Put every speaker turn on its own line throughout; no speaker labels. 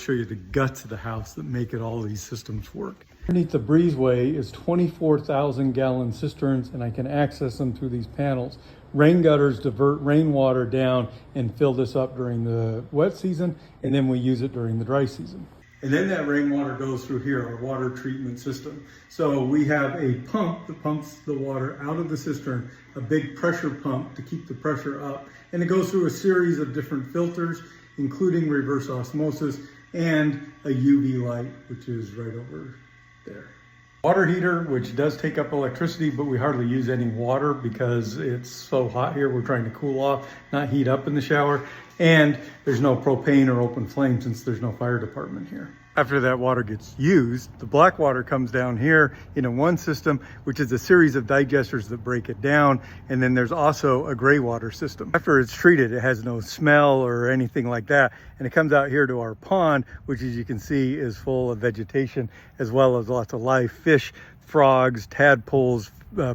Show you the guts of the house that make it all these systems work. Underneath the breezeway is 24,000 gallon cisterns, and I can access them through these panels. Rain gutters divert rainwater down and fill this up during the wet season, and then we use it during the dry season. And then that rainwater goes through here, our water treatment system. So we have a pump that pumps the water out of the cistern, a big pressure pump to keep the pressure up. And it goes through a series of different filters, including reverse osmosis and a UV light, which is right over there. Water heater, which does take up electricity, but we hardly use any water because it's so hot here. We're trying to cool off, not heat up in the shower. And there's no propane or open flame since there's no fire department here. After that water gets used, the black water comes down here in one system, which is a series of digesters that break it down. And then there's also a gray water system. After it's treated, it has no smell or anything like that. And it comes out here to our pond, which as you can see is full of vegetation, as well as lots of live fish, frogs, tadpoles,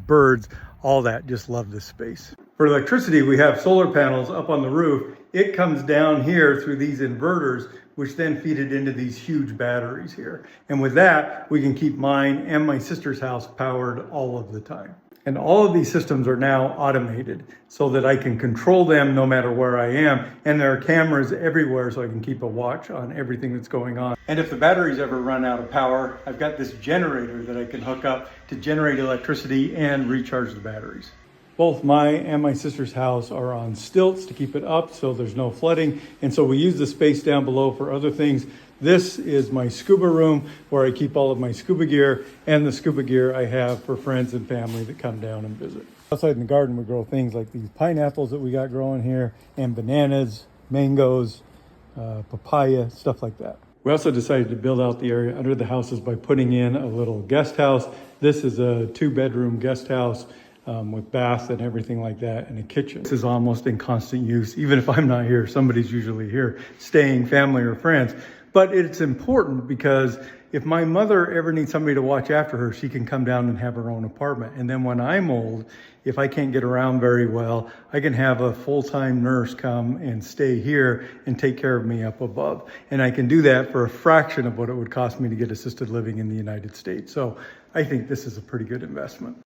birds, all that. Just love this space. For electricity, we have solar panels up on the roof. It comes down here through these inverters, which then feed it into these huge batteries here. And with that, we can keep mine and my sister's house powered all of the time. And all of these systems are now automated so that I can control them no matter where I am. And there are cameras everywhere so I can keep a watch on everything that's going on. And if the batteries ever run out of power, I've got this generator that I can hook up to generate electricity and recharge the batteries. Both my and my sister's house are on stilts to keep it up so there's no flooding. And so we use the space down below for other things. This is my scuba room where I keep all of my scuba gear and the scuba gear I have for friends and family that come down and visit. Outside in the garden, we grow things like these pineapples that we got growing here and bananas, mangoes, papaya, stuff like that. We also decided to build out the area under the houses by putting in a little guest house. This is a 2-bedroom guest house. With bath and everything like that, and a kitchen. This is almost in constant use. Even if I'm not here, somebody's usually here, staying, family or friends. But it's important because if my mother ever needs somebody to watch after her, she can come down and have her own apartment. And then when I'm old, if I can't get around very well, I can have a full-time nurse come and stay here and take care of me up above. And I can do that for a fraction of what it would cost me to get assisted living in the United States. So I think this is a pretty good investment.